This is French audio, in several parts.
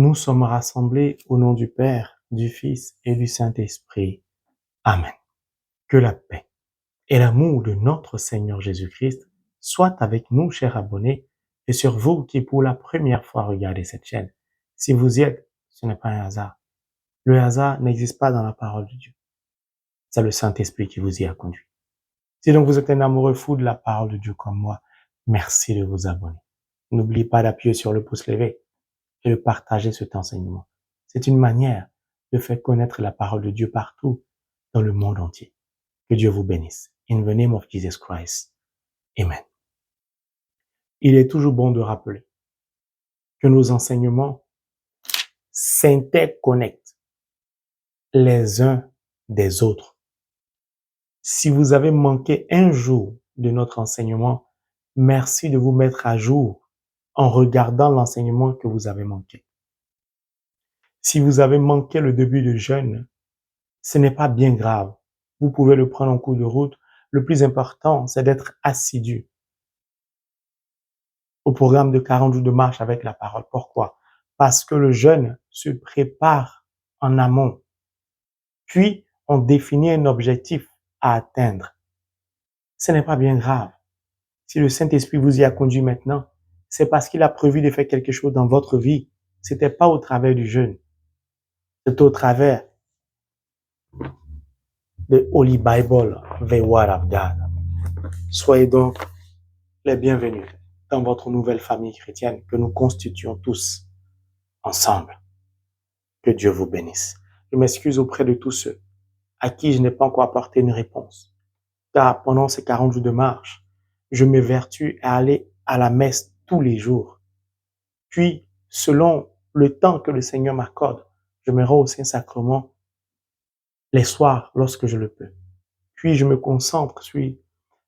nous sommes rassemblés au nom du Père, du Fils et du Saint-Esprit. Amen. Que la paix et l'amour de notre Seigneur Jésus-Christ soient avec nous, chers abonnés, et sur vous qui pour la première fois regardez cette chaîne. Si vous y êtes, ce n'est pas un hasard. Le hasard n'existe pas dans la parole de Dieu. C'est le Saint-Esprit qui vous y a conduit. Si donc vous êtes un amoureux fou de la parole de Dieu comme moi, merci de vous abonner. N'oubliez pas d'appuyer sur le pouce levé et de partager cet enseignement. C'est une manière de faire connaître la parole de Dieu partout dans le monde entier. Que Dieu vous bénisse. In the name of Jesus Christ. Amen. Il est toujours bon de rappeler que nos enseignements s'interconnectent les uns des autres. Si vous avez manqué un jour de notre enseignement, merci de vous mettre à jour en regardant l'enseignement que vous avez manqué. Si vous avez manqué le début de jeûne, ce n'est pas bien grave. Vous pouvez le prendre en cours de route. Le plus important, c'est d'être assidu au programme de 40 jours de marche avec la parole. Pourquoi? Parce que le jeûne se prépare en amont. Puis, on définit un objectif à atteindre. Ce n'est pas bien grave. Si le Saint-Esprit vous y a conduit maintenant, c'est parce qu'il a prévu de faire quelque chose dans votre vie. C'était pas au travers du jeûne. C'est au travers de Holy Bible, the Word of God. Soyez donc les bienvenus dans votre nouvelle famille chrétienne que nous constituons tous ensemble. Que Dieu vous bénisse. Je m'excuse auprès de tous ceux à qui je n'ai pas encore apporté une réponse. Car pendant ces 40 jours de marche, je m'évertue à aller à la messe tous les jours. Puis, selon le temps que le Seigneur m'accorde, je me rends au Saint-Sacrement les soirs lorsque je le peux. Puis, je me concentre sur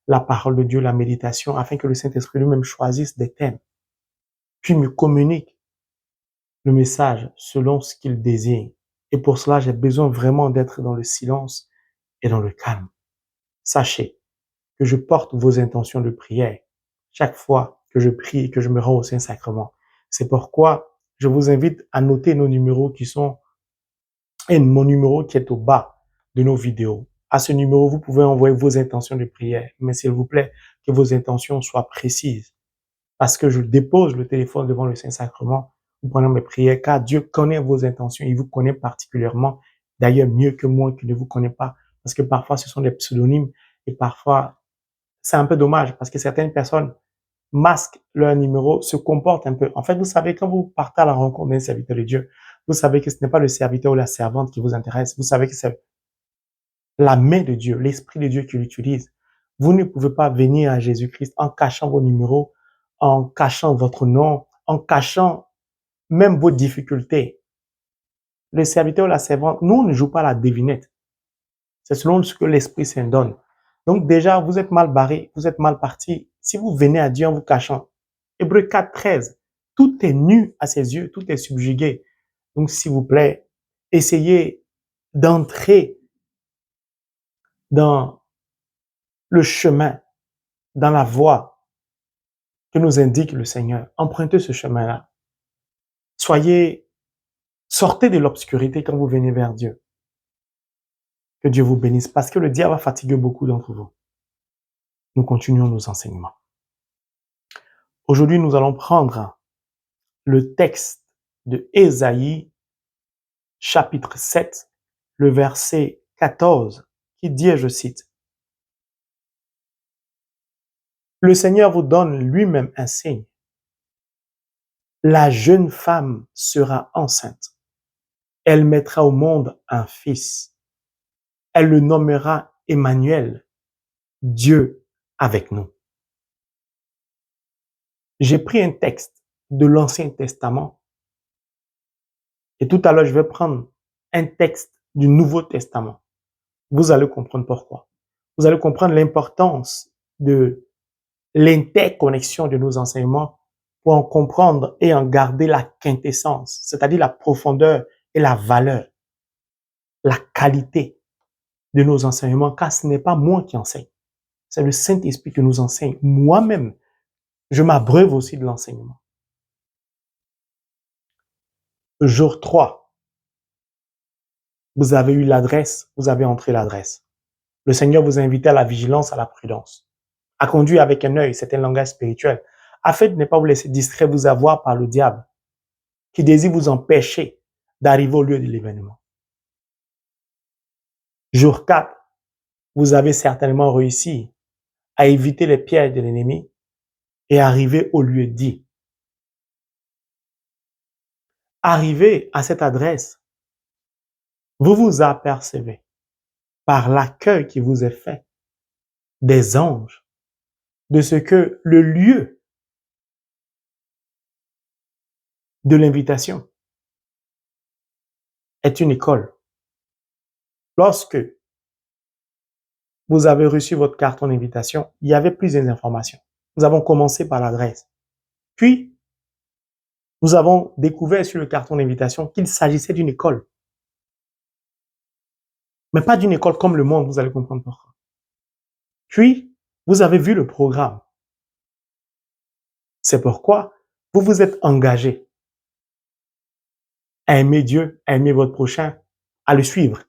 la parole de Dieu, la méditation, afin que le Saint-Esprit lui-même choisisse des thèmes. Puis, me communique le message selon ce qu'il désire. Et pour cela, j'ai besoin vraiment d'être dans le silence et dans le calme. Sachez que je porte vos intentions de prière chaque fois que je prie et que je me rends au Saint-Sacrement. C'est pourquoi je vous invite à noter nos numéros et mon numéro qui est au bas de nos vidéos. À ce numéro, vous pouvez envoyer vos intentions de prière. Mais s'il vous plaît, que vos intentions soient précises. Parce que je dépose le téléphone devant le Saint-Sacrement, vous prenez mes prières, car Dieu connaît vos intentions. Il vous connaît particulièrement, d'ailleurs mieux que moi qui ne vous connais pas. Parce que parfois, ce sont des pseudonymes et parfois, c'est un peu dommage parce que certaines personnes masquent leur numéro, se comportent un peu. En fait, vous savez, quand vous partez à la rencontre d'un serviteur de Dieu, vous savez que ce n'est pas le serviteur ou la servante qui vous intéresse. Vous savez que c'est la main de Dieu, l'Esprit de Dieu qui l'utilise. Vous ne pouvez pas venir à Jésus-Christ en cachant vos numéros, en cachant votre nom, en cachant même vos difficultés. Le serviteur ou la servante, nous, on ne joue pas la devinette. C'est selon ce que l'Esprit Saint donne. Donc déjà, vous êtes mal barré, vous êtes mal parti. Si vous venez à Dieu en vous cachant, Hébreux 4, 13, tout est nu à ses yeux, tout est subjugué. Donc s'il vous plaît, essayez d'entrer dans le chemin, dans la voie que nous indique le Seigneur. Empruntez ce chemin-là. Sortez de l'obscurité quand vous venez vers Dieu. Que Dieu vous bénisse parce que le diable va fatiguer beaucoup d'entre vous. Nous continuons nos enseignements. Aujourd'hui, nous allons prendre le texte de Ésaïe, chapitre 7, le verset 14, qui dit, et je cite, « Le Seigneur vous donne lui-même un signe. La jeune femme sera enceinte. Elle mettra au monde un fils. Elle le nommera Emmanuel, Dieu avec nous. » J'ai pris un texte de l'Ancien Testament et tout à l'heure, je vais prendre un texte du Nouveau Testament. Vous allez comprendre pourquoi. Vous allez comprendre l'importance de l'interconnexion de nos enseignements pour en comprendre et en garder la quintessence, c'est-à-dire la profondeur et la valeur, la qualité de nos enseignements, car ce n'est pas moi qui enseigne. C'est le Saint-Esprit qui nous enseigne. Moi-même, je m'abreuve aussi de l'enseignement. Jour 3, vous avez eu l'adresse, vous avez entré l'adresse. Le Seigneur vous a invité à la vigilance, à la prudence, à conduire avec un œil, c'est un langage spirituel, afin de ne pas vous laisser distraire, vous avoir par le diable, qui désire vous empêcher d'arriver au lieu de l'événement. Jour 4, vous avez certainement réussi à éviter les pièges de l'ennemi et arriver au lieu dit. Arrivé à cette adresse, vous vous apercevez par l'accueil qui vous est fait des anges, de ce que le lieu de l'invitation est une école. Lorsque vous avez reçu votre carton d'invitation, il y avait plusieurs informations. Nous avons commencé par l'adresse. Puis, nous avons découvert sur le carton d'invitation qu'il s'agissait d'une école. Mais pas d'une école comme le monde, vous allez comprendre pourquoi. Puis, vous avez vu le programme. C'est pourquoi vous vous êtes engagé à aimer Dieu, à aimer votre prochain, à le suivre,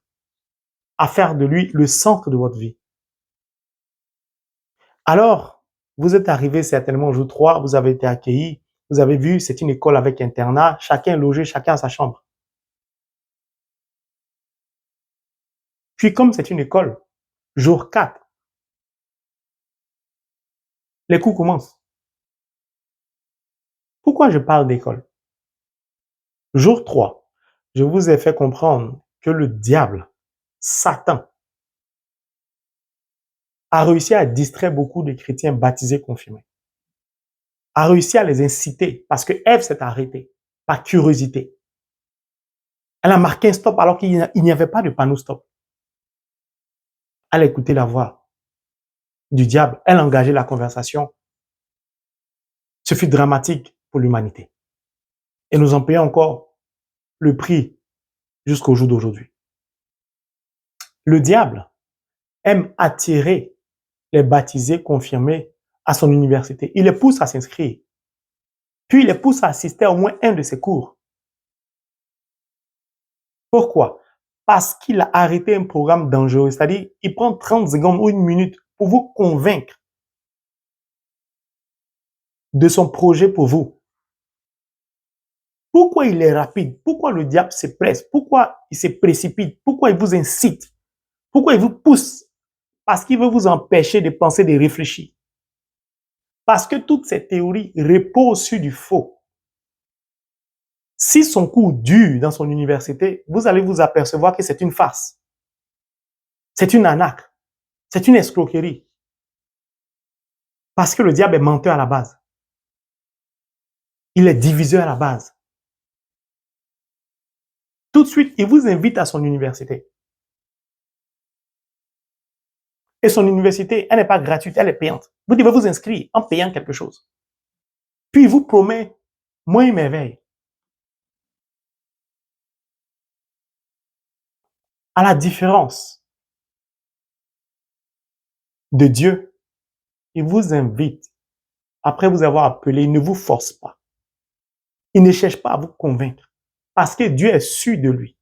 à faire de lui le centre de votre vie. Alors, vous êtes arrivé certainement au jour 3, vous avez été accueillis, vous avez vu, c'est une école avec internat, chacun logé, chacun à sa chambre. Puis comme c'est une école, jour 4, les cours commencent. Pourquoi je parle d'école? Jour 3, je vous ai fait comprendre que le diable, Satan, a réussi à distraire beaucoup de chrétiens baptisés, confirmés. A réussi à les inciter parce que Ève s'est arrêtée par curiosité. Elle a marqué un stop alors qu'il n'y avait pas de panneau stop. Elle a écouté la voix du diable. Elle a engagé la conversation. Ce fut dramatique pour l'humanité. Et nous en payons encore le prix jusqu'au jour d'aujourd'hui. Le diable aime attirer les baptisés confirmés à son université. Il les pousse à s'inscrire. Puis il les pousse à assister à au moins un de ses cours. Pourquoi? Parce qu'il a arrêté un programme dangereux. C'est-à-dire, il prend 30 secondes ou une minute pour vous convaincre de son projet pour vous. Pourquoi il est rapide? Pourquoi le diable se presse? Pourquoi il se précipite? Pourquoi il vous incite? Pourquoi il vous pousse? Parce qu'il veut vous empêcher de penser, de réfléchir. Parce que toutes ces théories reposent sur du faux. Si son cours dure dans son université, vous allez vous apercevoir que c'est une farce. C'est une arnaque. C'est une escroquerie. Parce que le diable est menteur à la base. Il est diviseur à la base. Tout de suite, il vous invite à son université. Et son université, elle n'est pas gratuite, elle est payante. Vous devez vous inscrire en payant quelque chose. Puis il vous promet moins une merveille. À la différence de Dieu, il vous invite, après vous avoir appelé, il ne vous force pas. Il ne cherche pas à vous convaincre. Parce que Dieu est sûr de lui.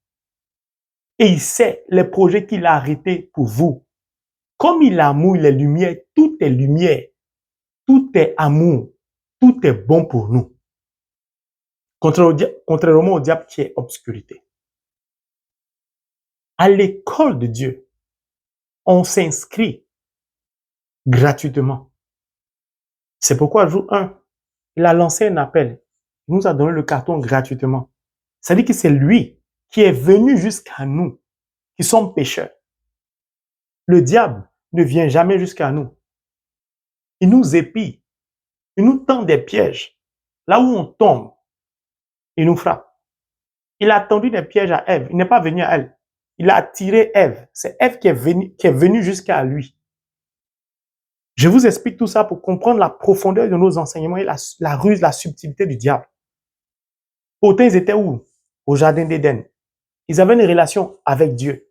Et il sait les projets qu'il a arrêtés pour vous. Comme il amour, les lumières, tout est lumière. Tout est amour. Tout est bon pour nous. Contrairement au diable qui est obscurité. À l'école de Dieu, on s'inscrit gratuitement. C'est pourquoi, jour 1, il a lancé un appel. Il nous a donné le carton gratuitement. Ça dit que c'est lui qui est venu jusqu'à nous, qui sommes pécheurs. Le diable ne vient jamais jusqu'à nous. Il nous épie. Il nous tend des pièges. Là où on tombe, il nous frappe. Il a tendu des pièges à Ève. Il n'est pas venu à elle. Il a attiré Ève. C'est Ève qui est venue jusqu'à lui. Je vous explique tout ça pour comprendre la profondeur de nos enseignements et la ruse, la subtilité du diable. Pourtant, ils étaient où? Au jardin d'Éden. Ils avaient une relation avec Dieu.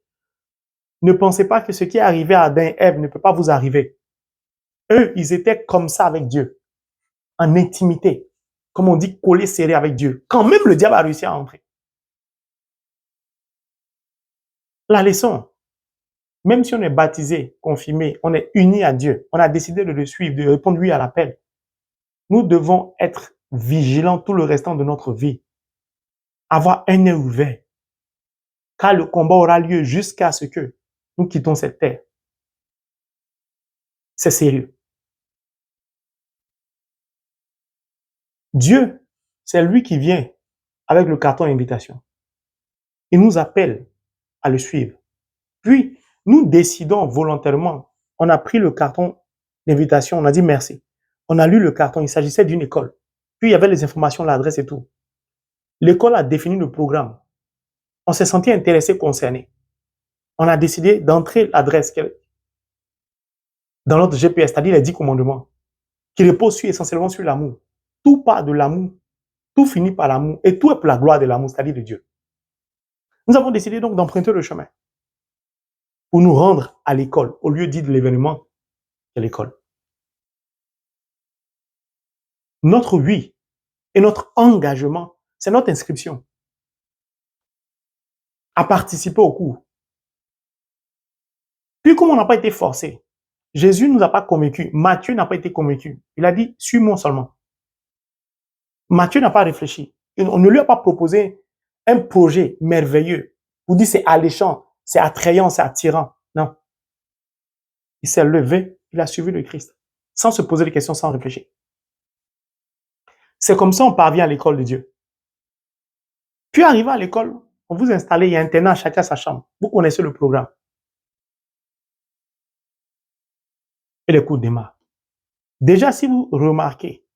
Ne pensez pas que ce qui est arrivé à Adam et Ève ne peut pas vous arriver. Eux, ils étaient comme ça avec Dieu. En intimité. Comme on dit, collés serrés avec Dieu. Quand même le diable a réussi à entrer. la leçon. Même si on est baptisé, confirmé, on est uni à Dieu, on a décidé de le suivre, de répondre oui à l'appel. Nous devons être vigilants tout le restant de notre vie. Avoir un œil ouvert. Car le combat aura lieu jusqu'à ce que nous quittons cette terre. C'est sérieux. Dieu, c'est lui qui vient avec le carton d'invitation. Il nous appelle à le suivre. Puis, nous décidons volontairement. On a pris le carton d'invitation, on a dit merci. On a lu le carton, il s'agissait d'une école. Puis, il y avait les informations, l'adresse et tout. L'école a défini le programme. On s'est senti intéressé, concerné. On a décidé d'entrer l'adresse dans notre GPS, c'est-à-dire les 10 commandements, qui reposent essentiellement sur l'amour. Tout part de l'amour, tout finit par l'amour, et tout est pour la gloire de l'amour, c'est-à-dire de Dieu. Nous avons décidé donc d'emprunter le chemin pour nous rendre à l'école, au lieu dit de l'événement de l'école. Notre oui et notre engagement, c'est notre inscription à participer au cours. Puis comme on n'a pas été forcé, Jésus ne nous a pas convaincus, Matthieu n'a pas été convaincu. Il a dit, suis-moi seulement. Matthieu n'a pas réfléchi. On ne lui a pas proposé un projet merveilleux pour dire c'est alléchant, c'est attrayant, c'est attirant. Non. Il s'est levé, il a suivi le Christ, sans se poser des questions, sans réfléchir. C'est comme ça qu'on parvient à l'école de Dieu. Puis arrivé à l'école, on vous installe, il y a un internat, chacun sa chambre. Vous connaissez le programme. Et les cours démarrent. Déjà, si vous remarquez,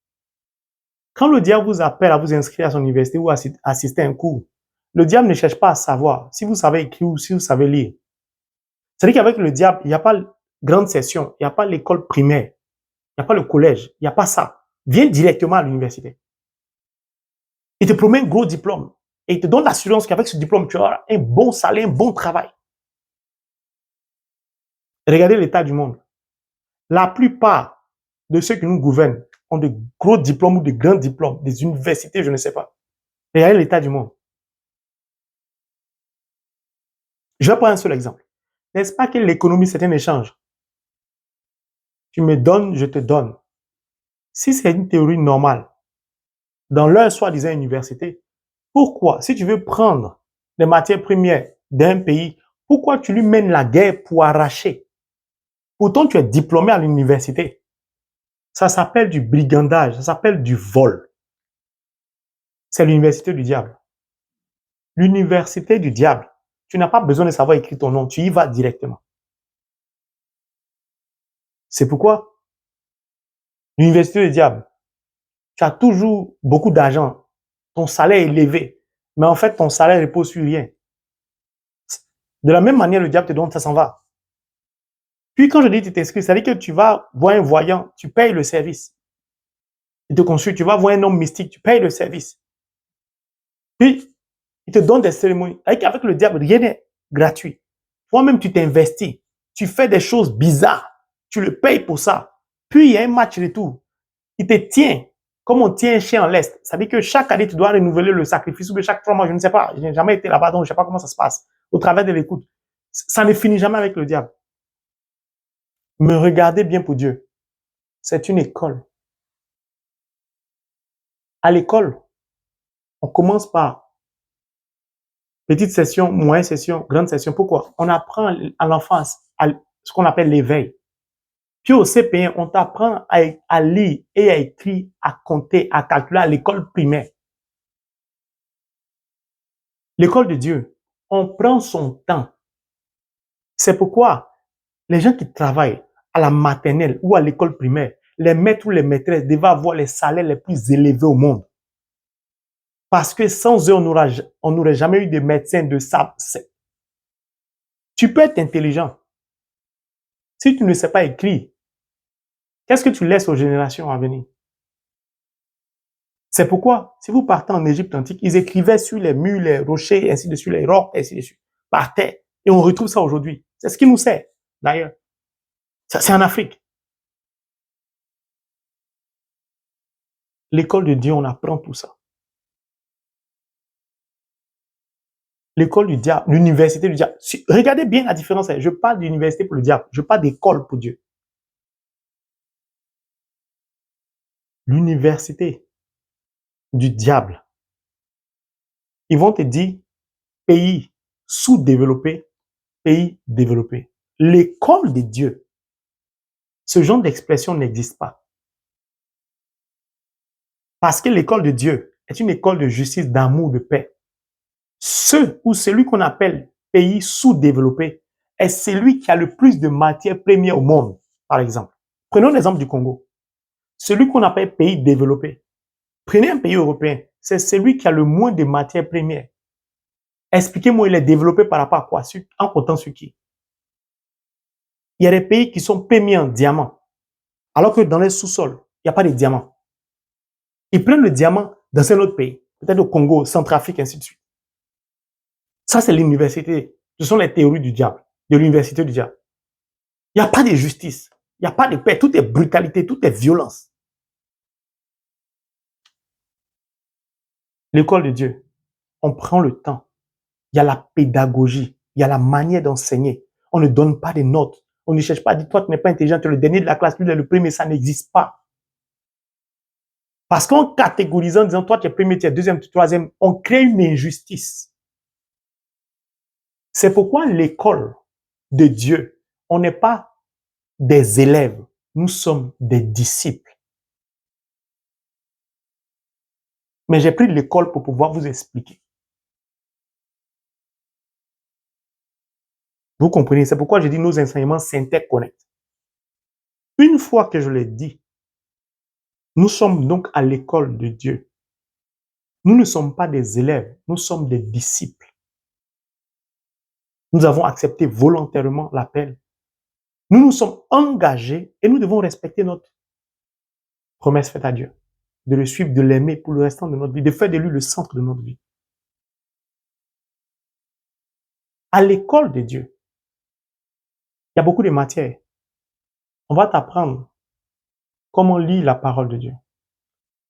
quand le diable vous appelle à vous inscrire à son université ou à assister à un cours, le diable ne cherche pas à savoir si vous savez écrire ou si vous savez lire. C'est-à-dire qu'avec le diable, il n'y a pas grande session, il n'y a pas l'école primaire, il n'y a pas le collège, il n'y a pas ça. Viens directement à l'université. Il te promet un gros diplôme et il te donne l'assurance qu'avec ce diplôme, tu auras un bon salaire, un bon travail. Regardez l'état du monde. La plupart de ceux qui nous gouvernent ont de gros diplômes ou de grands diplômes, des universités, je ne sais pas. Regardez l'état du monde. Je vais prendre un seul exemple. N'est-ce pas que l'économie, c'est un échange? Tu me donnes, je te donne. Si c'est une théorie normale, dans leur soi-disant université, pourquoi, si tu veux prendre les matières premières d'un pays, pourquoi tu lui mènes la guerre pour arracher? Pourtant, tu es diplômé à l'université. Ça s'appelle du brigandage, ça s'appelle du vol. C'est l'université du diable. L'université du diable. Tu n'as pas besoin de savoir écrire ton nom, tu y vas directement. C'est pourquoi l'université du diable, tu as toujours beaucoup d'argent, ton salaire est élevé, mais en fait, ton salaire repose sur rien. De la même manière, le diable te donne, ça s'en va. Puis quand je dis tu t'inscris, ça veut dire que tu vas voir un voyant, tu payes le service. Il te consulte, tu vas voir un homme mystique, tu payes le service. Puis, il te donne des cérémonies. Avec le diable, rien n'est gratuit. Toi-même, tu t'investis. Tu fais des choses bizarres. Tu le payes pour ça. Puis, il y a un match retour. Il te tient comme on tient un chien en laisse. Ça veut dire que chaque année, tu dois renouveler le sacrifice ou que chaque 3 mois, je ne sais pas. Je n'ai jamais été là-bas, donc je ne sais pas comment ça se passe. Au travers de l'écoute. Ça ne finit jamais avec le diable. Me regardez bien pour Dieu. C'est une école. À l'école, on commence par petite session, moyenne session, grande session. Pourquoi? On apprend à l'enfance ce qu'on appelle l'éveil. Puis au CP1, on t'apprend à lire et à écrire, à compter, à calculer à l'école primaire. L'école de Dieu, on prend son temps. C'est pourquoi les gens qui travaillent à la maternelle ou à l'école primaire, les maîtres ou les maîtresses devaient avoir les salaires les plus élevés au monde. Parce que sans eux, on n'aurait jamais eu de médecins de ça. Tu peux être intelligent. Si tu ne sais pas écrire, qu'est-ce que tu laisses aux générations à venir? C'est pourquoi, si vous partez en Égypte antique, ils écrivaient sur les murs, les rochers, ainsi de suite, les rocs, ainsi de suite, par terre. Et on retrouve ça aujourd'hui. C'est ce qui nous sert, d'ailleurs. Ça, c'est en Afrique. L'école de Dieu, on apprend tout ça. L'école du diable, l'université du diable. Regardez bien la différence. Je parle d'université pour le diable. Je parle d'école pour Dieu. L'université du diable. Ils vont te dire pays sous-développé, pays développé. L'école de Dieu, ce genre d'expression n'existe pas. Parce que l'école de Dieu est une école de justice, d'amour, de paix. Celui qu'on appelle pays sous-développé est celui qui a le plus de matières premières au monde, par exemple. Prenons l'exemple du Congo. Celui qu'on appelle pays développé. Prenez un pays européen, c'est celui qui a le moins de matières premières. Expliquez-moi, il est développé par rapport à quoi? En comptant sur qui? Il y a des pays qui sont premiers en diamants, alors que dans les sous-sols, il n'y a pas de diamants. Ils prennent le diamant dans un autre pays, peut-être au Congo, Centrafrique, ainsi de suite. Ça, c'est l'université. Ce sont les théories du diable, de l'université du diable. Il n'y a pas de justice, il n'y a pas de paix, tout est brutalité, tout est violence. L'école de Dieu, on prend le temps. Il y a la pédagogie, il y a la manière d'enseigner. On ne donne pas des notes. On ne cherche pas à dire, toi, tu n'es pas intelligent, tu es le dernier de la classe, lui, il est le premier, ça n'existe pas. Parce qu'en catégorisant, en disant, toi, tu es premier, tu es deuxième, tu es troisième, on crée une injustice. C'est pourquoi l'école de Dieu, on n'est pas des élèves, nous sommes des disciples. Mais j'ai pris l'école pour pouvoir vous expliquer. Vous comprenez? C'est pourquoi je dis nos enseignements s'interconnectent. Une fois que je l'ai dit, nous sommes donc à l'école de Dieu. Nous ne sommes pas des élèves, nous sommes des disciples. Nous avons accepté volontairement l'appel. Nous nous sommes engagés et nous devons respecter notre promesse faite à Dieu. De le suivre, de l'aimer pour le restant de notre vie, de faire de lui le centre de notre vie. À l'école de Dieu, il y a beaucoup de matières. On va t'apprendre comment lire la parole de Dieu,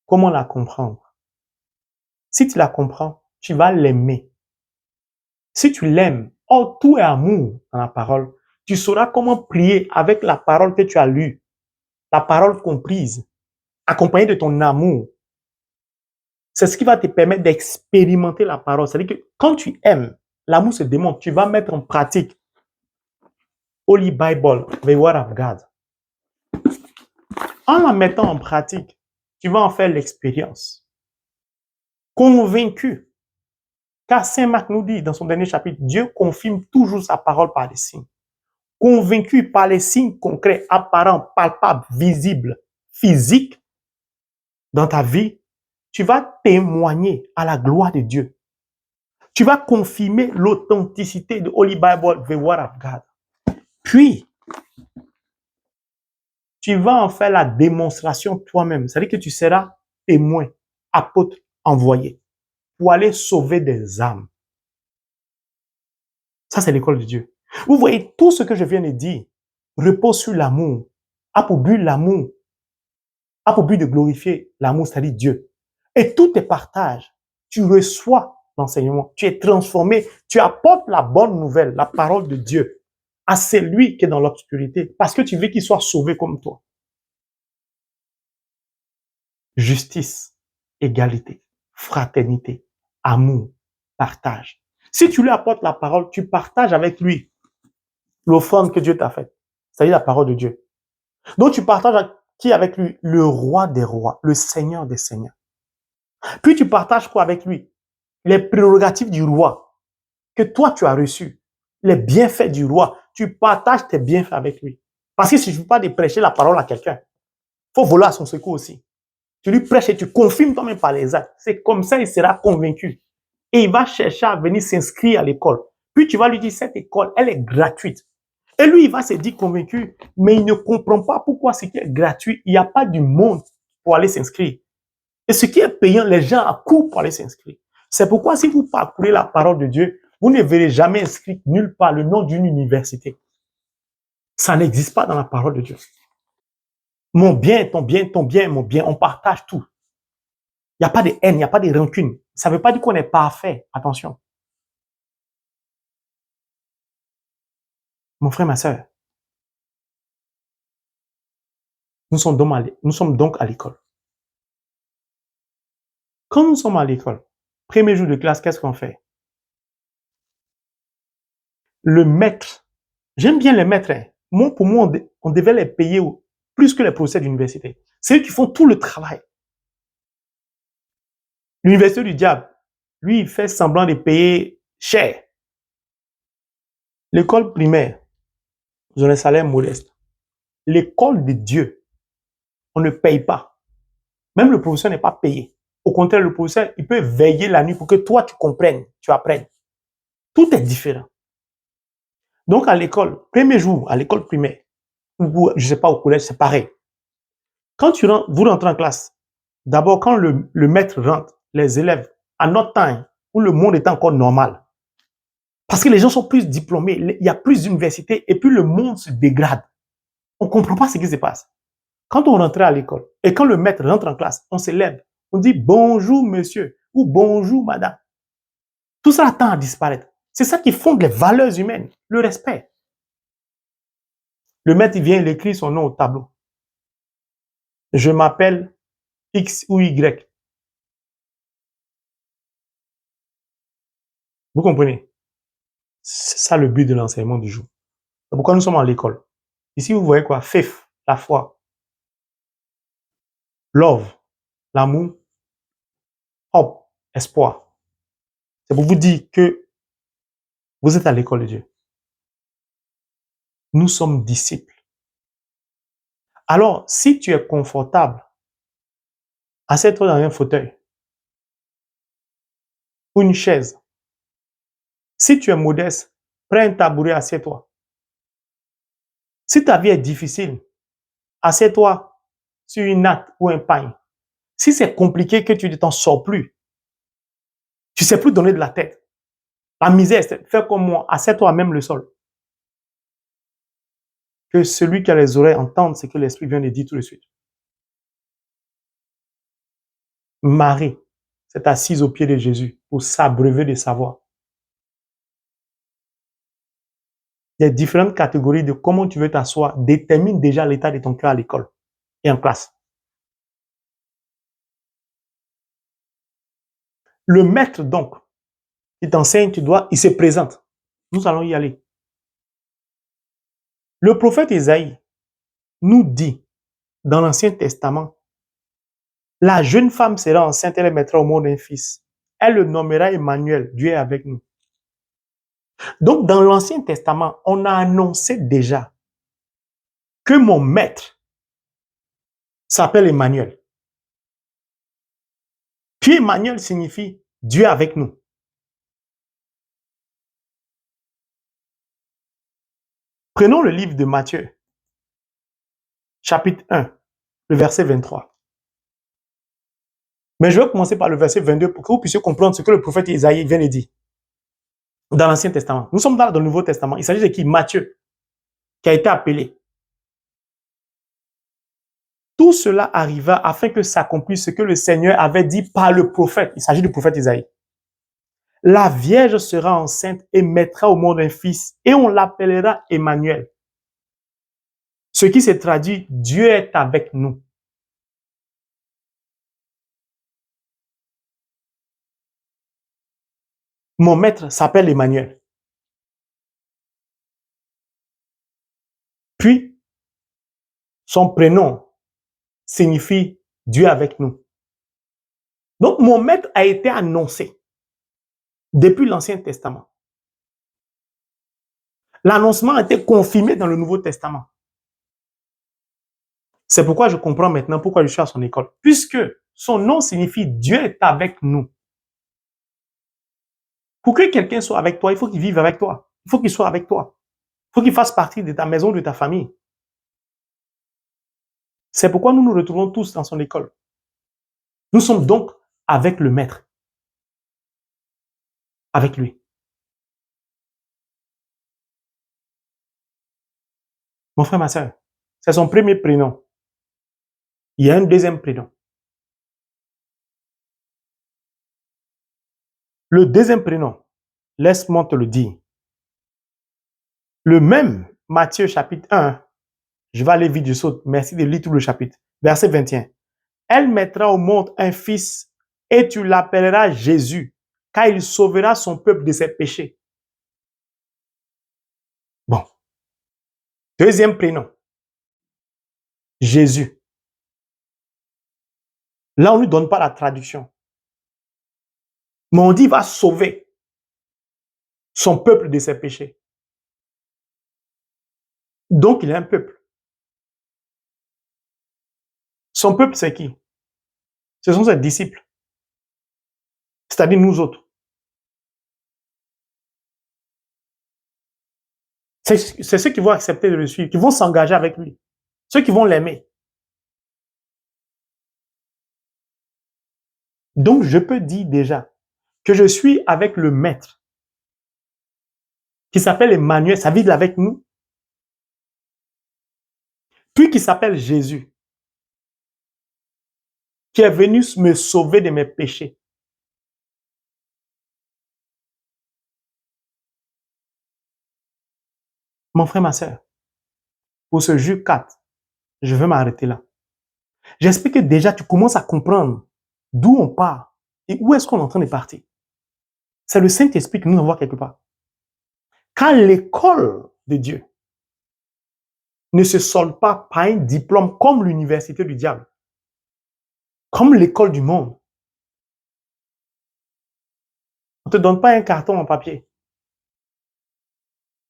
comment la comprendre. Si tu la comprends, tu vas l'aimer. Si tu l'aimes, oh, tout est amour dans la parole. Tu sauras comment prier avec la parole que tu as lue, la parole comprise, accompagnée de ton amour. C'est ce qui va te permettre d'expérimenter la parole. C'est-à-dire que quand tu aimes, l'amour se démontre. Tu vas mettre en pratique Holy Bible, the Word of God. En la mettant en pratique, tu vas en faire l'expérience. Convaincu. Car Saint Marc nous dit dans son dernier chapitre, Dieu confirme toujours sa parole par les signes. Convaincu par les signes concrets, apparents, palpables, visibles, physiques dans ta vie, tu vas témoigner à la gloire de Dieu. Tu vas confirmer l'authenticité de Holy Bible, the Word of God. Puis, tu vas en faire la démonstration toi-même. C'est-à-dire que tu seras témoin, apôtre, envoyé pour aller sauver des âmes. Ça, c'est l'école de Dieu. Vous voyez, tout ce que je viens de dire repose sur l'amour, a pour but l'amour, a pour but de glorifier l'amour, c'est-à-dire Dieu. Et tous tes partages, tu reçois l'enseignement, tu es transformé, tu apportes la bonne nouvelle, la parole de Dieu à celui qui est dans l'obscurité, parce que tu veux qu'il soit sauvé comme toi. Justice, égalité, fraternité, amour, partage. Si tu lui apportes la parole, tu partages avec lui l'offrande que Dieu t'a faite, c'est-à-dire la parole de Dieu. Donc tu partages qui avec lui? Le roi des rois, le seigneur des seigneurs. Puis tu partages quoi avec lui? Les prérogatives du roi que toi tu as reçues, les bienfaits du roi. Tu partages tes bienfaits avec lui. Parce qu'il ne suffit pas de prêcher la parole à quelqu'un. Il faut voler à son secours aussi. Tu lui prêches et tu confirmes toi-même par les actes. C'est comme ça il sera convaincu. Et il va chercher à venir s'inscrire à l'école. Puis tu vas lui dire, cette école, elle est gratuite. Et lui, il va se dire convaincu, mais il ne comprend pas pourquoi ce qui est gratuit, il n'y a pas du monde pour aller s'inscrire. Et ce qui est payant, les gens accourent pour aller s'inscrire. C'est pourquoi si vous parcourez la parole de Dieu, vous ne verrez jamais inscrit nulle part le nom d'une université. Ça n'existe pas dans la parole de Dieu. Mon bien, ton bien, ton bien, mon bien, on partage tout. Il n'y a pas de haine, il n'y a pas de rancune. Ça ne veut pas dire qu'on est parfait. Attention. Mon frère, ma soeur, nous sommes donc à l'école. Quand nous sommes à l'école, premier jour de classe, qu'est-ce qu'on fait? Le maître, j'aime bien les maîtres. Hein. Pour moi, on devait les payer plus que les professeurs d'université. C'est eux qui font tout le travail. L'université du diable, lui, il fait semblant de payer cher. L'école primaire, ils ont un salaire modeste. L'école de Dieu, on ne paye pas. Même le professeur n'est pas payé. Au contraire, le professeur, il peut veiller la nuit pour que toi, tu comprennes, tu apprennes. Tout est différent. Donc, à l'école, premier jour, à l'école primaire, ou je ne sais pas, au collège, c'est pareil. Quand vous rentrez en classe, d'abord, quand le maître rentre, les élèves, à notre temps, où le monde est encore normal, parce que les gens sont plus diplômés, il y a plus d'universités, et puis le monde se dégrade. On ne comprend pas ce qui se passe. Quand on rentrait à l'école, et quand le maître rentre en classe, on se lève, on dit bonjour monsieur, ou bonjour madame. Tout ça tend à disparaître. C'est ça qui fonde les valeurs humaines, le respect. Le maître, il vient, il écrit son nom au tableau. Je m'appelle X ou Y. Vous comprenez? C'est ça le but de l'enseignement du jour. C'est pourquoi nous sommes à l'école. Ici, vous voyez quoi? Faith, la foi. Love, l'amour. Hope, espoir. C'est pour vous dire que vous êtes à l'école de Dieu. Nous sommes disciples. Alors, si tu es confortable, assieds-toi dans un fauteuil ou une chaise. Si tu es modeste, prends un tabouret, assieds-toi. Si ta vie est difficile, assieds-toi sur une natte ou un pagne. Si c'est compliqué que tu ne t'en sors plus, tu ne sais plus donner de la tête. La misère, c'est fais comme moi, assieds-toi même le sol. Que celui qui a les oreilles entende ce que l'Esprit vient de dire tout de suite. Marie s'est assise aux pieds de Jésus pour s'abreuver de savoir. Les différentes catégories de comment tu veux t'asseoir déterminent déjà l'état de ton cœur à l'école et en classe. Le maître, donc, qui t'enseigne, il se présente. Nous allons y aller. Le prophète Isaïe nous dit dans l'Ancien Testament, la jeune femme sera enceinte, elle mettra au monde un fils. Elle le nommera Emmanuel, Dieu est avec nous. Donc, dans l'Ancien Testament, on a annoncé déjà que mon maître s'appelle Emmanuel. Puis Emmanuel signifie Dieu avec nous. Prenons le livre de Matthieu, chapitre 1, le verset 23. Mais je vais commencer par le verset 22 pour que vous puissiez comprendre ce que le prophète Isaïe vient de dire dans l'Ancien Testament. Nous sommes dans le Nouveau Testament. Il s'agit de qui? Matthieu, qui a été appelé. Tout cela arriva afin que s'accomplisse ce que le Seigneur avait dit par le prophète. Il s'agit du prophète Isaïe. La Vierge sera enceinte et mettra au monde un fils et on l'appellera Emmanuel. Ce qui se traduit, Dieu est avec nous. Mon maître s'appelle Emmanuel. Puis, son prénom signifie Dieu avec nous. Donc, mon maître a été annoncé depuis l'Ancien Testament. L'annoncement a été confirmé dans le Nouveau Testament. C'est pourquoi je comprends maintenant pourquoi je suis à son école. Puisque son nom signifie Dieu est avec nous. Pour que quelqu'un soit avec toi, il faut qu'il vive avec toi. Il faut qu'il soit avec toi. Il faut qu'il fasse partie de ta maison, de ta famille. C'est pourquoi nous nous retrouvons tous dans son école. Nous sommes donc avec le maître. Avec lui. Mon frère, ma soeur, c'est son premier prénom. Il y a un deuxième prénom. Le deuxième prénom, laisse-moi te le dire. Le même Matthieu chapitre 1, je vais aller vite, je saute. Merci de lire tout le chapitre. Verset 21. Elle mettra au monde un fils et tu l'appelleras Jésus, car il sauvera son peuple de ses péchés. Bon. Deuxième prénom. Jésus. Là, on ne lui donne pas la traduction. Mais on dit il va sauver son peuple de ses péchés. Donc, il a un peuple. Son peuple, c'est qui? Ce sont ses disciples. C'est-à-dire nous autres. C'est ceux qui vont accepter de le suivre, qui vont s'engager avec lui. Ceux qui vont l'aimer. Donc, je peux dire déjà que je suis avec le maître qui s'appelle Emmanuel, ça vit avec nous, puis qui s'appelle Jésus, qui est venu me sauver de mes péchés. Mon frère, ma soeur, pour ce Juge 4, je veux m'arrêter là. J'espère que déjà tu commences à comprendre d'où on part et où est-ce qu'on est en train de partir. C'est le Saint-Esprit qui nous envoie quelque part. Car l'école de Dieu ne se solde pas par un diplôme comme l'université du diable, comme l'école du monde. On ne te donne pas un carton en papier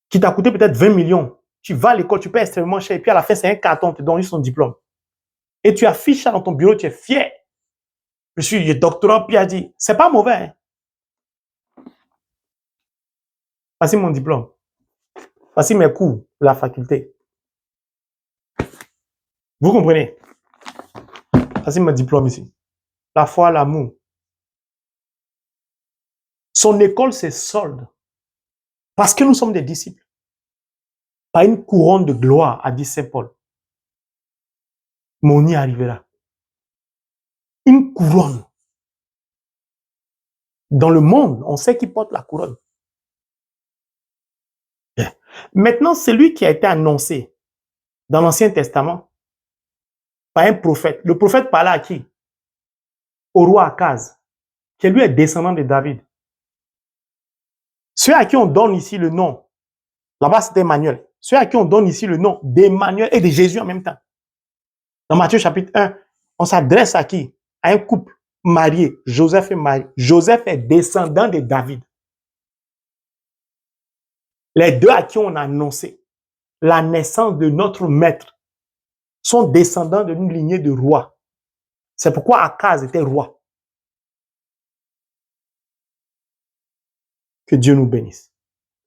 qui t'a coûté peut-être 20 millions. Tu vas à l'école, tu payes extrêmement cher, et puis à la fin, c'est un carton, on te donne juste ton diplôme. Et tu affiches ça dans ton bureau, tu es fier. Je suis doctorant PhD. C'est pas mauvais. Hein? Voici mon diplôme. Voici mes cours de la faculté. Vous comprenez? Voici mon diplôme ici. La foi, l'amour. Son école, c'est solde. Parce que nous sommes des disciples. Pas une couronne de gloire, a dit Saint Paul. Mais on y arrivera. Une couronne. Dans le monde, on sait qui porte la couronne. Bien. Maintenant, celui qui a été annoncé dans l'Ancien Testament par un prophète. Le prophète parlait à qui? Au roi Akaz, qui lui est descendant de David. Ceux à qui on donne ici le nom, là-bas c'était Emmanuel. Ceux à qui on donne ici le nom d'Emmanuel et de Jésus en même temps. Dans Matthieu chapitre 1, on s'adresse à qui? À un couple marié, Joseph et Marie. Joseph est descendant de David. Les deux à qui on a annoncé la naissance de notre maître sont descendants d'une lignée de rois. C'est pourquoi Akaz était roi. Que Dieu nous bénisse.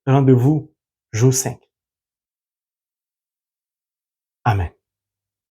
Rendez-vous jour 5. Amen.